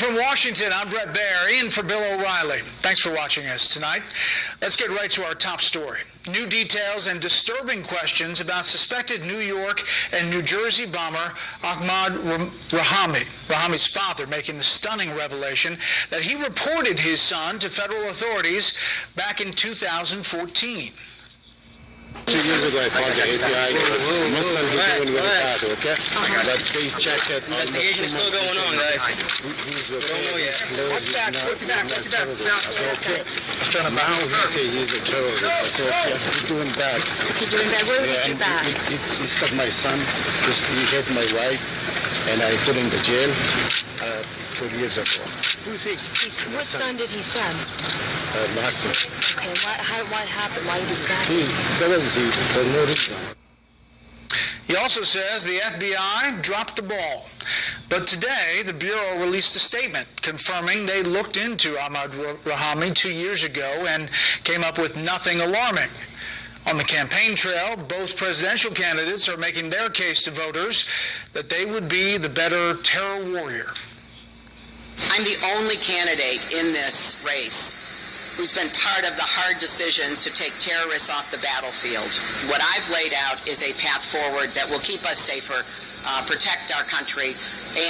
from Washington, I'm Brett Baer, in for Bill O'Reilly. Thanks for watching us tonight. Let's get right to our top story. New details and disturbing questions about suspected New York and New Jersey bomber Ahmaud Rahami. Rahami's father making the stunning revelation that he reported his son to federal authorities back in 2014. 2 years ago, I called the API. My son, he's doing really bad, okay? But they checked it. Investigation's still going on, guys. He's okay. Watch back, watch back, watch back. Okay. Now he say he's a terrorist. I said, okay, he's doing bad. He's doing bad? Where did you bad? He stabbed my son. He hit my wife. And I put him in the jail 2 years ago. Who's he? What son did he stab? Master. Okay, what happened? Why did he stab him? For no reason. He also says the FBI dropped the ball. But today, the Bureau released a statement confirming they looked into Ahmaud Rahami 2 years ago and came up with nothing alarming. On the campaign trail, both presidential candidates are making their case to voters that they would be the better terror warrior. I'm the only candidate in this race who's been part of the hard decisions to take terrorists off the battlefield. What I've laid out is a path forward that will keep us safer, protect our country,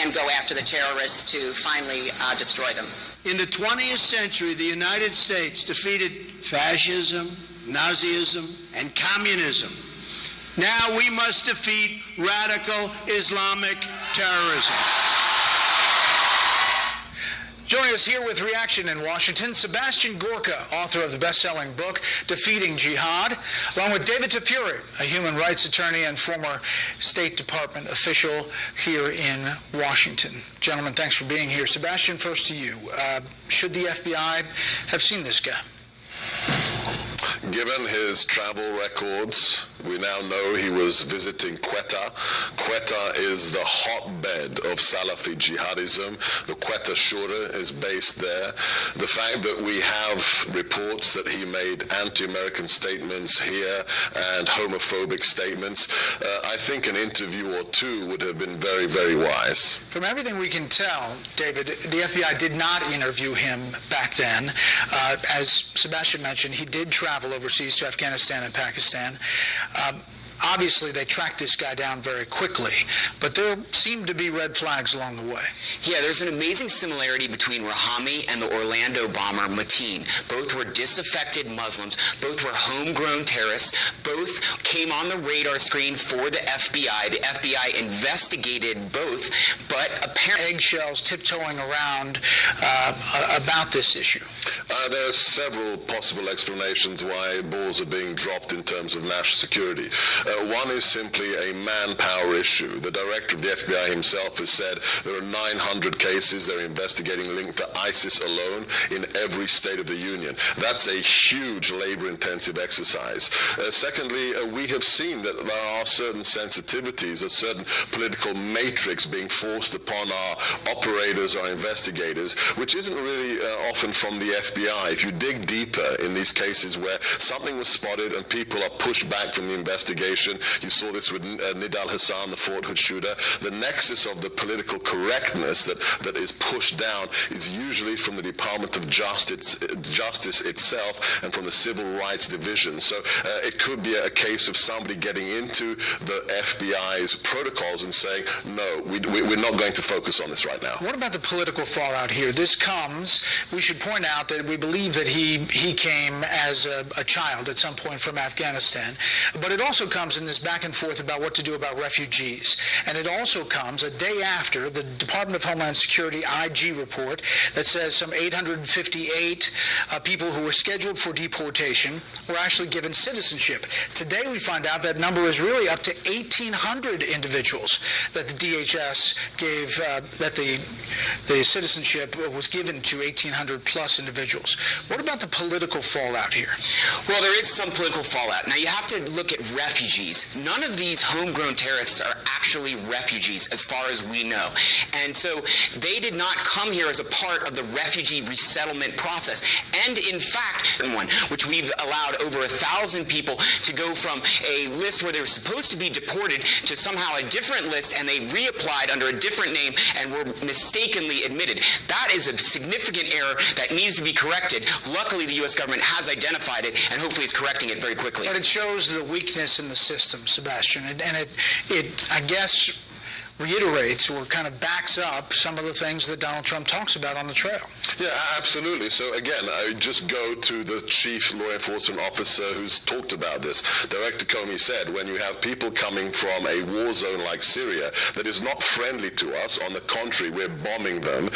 and go after the terrorists to finally destroy them. In the 20th century, the United States defeated fascism, Nazism, and communism. Now we must defeat radical Islamic terrorism. Joining us here with reaction in Washington, Sebastian Gorka, author of the best-selling book, Defeating Jihad, along with David Tafuri, a human rights attorney and former State Department official here in Washington. Gentlemen, thanks for being here. Sebastian, first to you. Should the FBI have seen this guy? Given his travel records, we now know he was visiting Quetta. Quetta is the hotbed of Salafi jihadism. The Quetta Shura is based there. The fact that we have reports that he made anti-American statements here and homophobic statements, I think an interview or two would have been very, very wise. From everything we can tell, David, the FBI did not interview him back then. As Sebastian mentioned, he did travel overseas to Afghanistan and Pakistan. Obviously, they tracked this guy down very quickly, but there seemed to be red flags along the way. Yeah, there's an amazing similarity between Rahami and the Orlando bomber Mateen. Both were disaffected Muslims. Both were homegrown terrorists. Both came on the radar screen for the FBI. The FBI investigated both, but apparently eggshells tiptoeing around about this issue. There are several possible explanations why balls are being dropped in terms of national security. One is simply a manpower issue. The director of the FBI himself has said there are 900 cases they're investigating linked to ISIS alone in every state of the union. That's a huge labor-intensive exercise. Secondly, we have seen that there are certain sensitivities, a certain political matrix being forced upon our operators, our investigators, which isn't really often from the FBI. If you dig deeper in these cases where something was spotted and people are pushed back from the investigation, you saw this with Nidal Hassan, the Fort Hood shooter, the nexus of the political correctness that is pushed down is usually from the Department of Justice itself and from the Civil Rights Division. So it could be a case of somebody getting into the FBI's protocols and saying, no, we're not going to focus on this right now. What about the political fallout here? This comes, we should point out that we believe that he came as a child at some point from Afghanistan, but it also comes in this back and forth about what to do about refugees. And it also comes a day after the Department of Homeland Security IG report that says some 858 people who were scheduled for deportation were actually given citizenship. Today we find out that number is really up to 1,800 individuals that the DHS gave, that the citizenship was given to 1,800 plus individuals. What about the political fallout here? Well, there is some political fallout. Now, you have to look at refugees refugees. None of these homegrown terrorists are actually refugees, as far as we know. And so they did not come here as a part of the refugee resettlement process. And in fact, one, which we've allowed over 1,000 people to go from a list where they were supposed to be deported to somehow a different list, and they reapplied under a different name and were mistakenly admitted. That is a significant error that needs to be corrected. Luckily, the U.S. government has identified it, and hopefully is correcting it very quickly. But it shows the weakness in the system, Sebastian, and it I guess, reiterates or kind of backs up some of the things that Donald Trump talks about on the trail. Yeah, absolutely. So again, I just go to the chief law enforcement officer who's talked about this. Director Comey said, when you have people coming from a war zone like Syria that is not friendly to us, on the contrary, we're bombing them,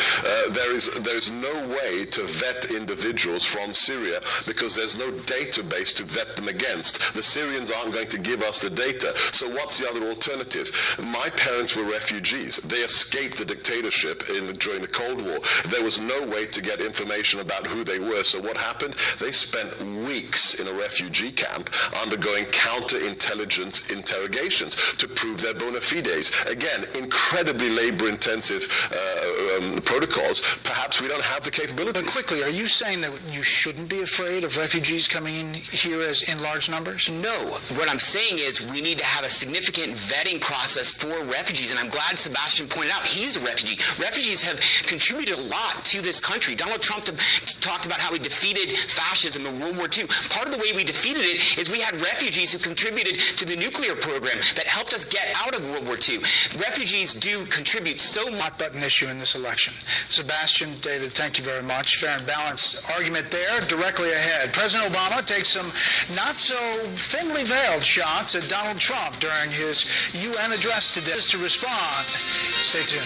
there is no way to vet individuals from Syria because there's no database to vet them against. The Syrians aren't going to give us the data. So what's the other alternative? My parents were refugees. They escaped a dictatorship during the Cold War. There was no way to get information about who they were. So what happened? They spent weeks in a refugee camp undergoing counterintelligence interrogations to prove their bona fides. Again, incredibly labor-intensive protocols. Perhaps we don't have the capabilities. But quickly, are you saying that you shouldn't be afraid of refugees coming in here in large numbers? No. What I'm saying is we need to have a significant vetting process for refugees, and I'm glad Sebastian pointed out he's a refugee. Refugees have contributed a lot to this country. Donald Trump talked about how we defeated fascism in World War II. Part of the way we defeated it is we had refugees who contributed to the nuclear program that helped us get out of World War II. Refugees do contribute so much. Hot button issue in this election. Sebastian, David, thank you very much. Fair and balanced argument there. Directly ahead, President Obama takes some not so thinly veiled shots at Donald Trump during his UN address today. To respond, stay tuned.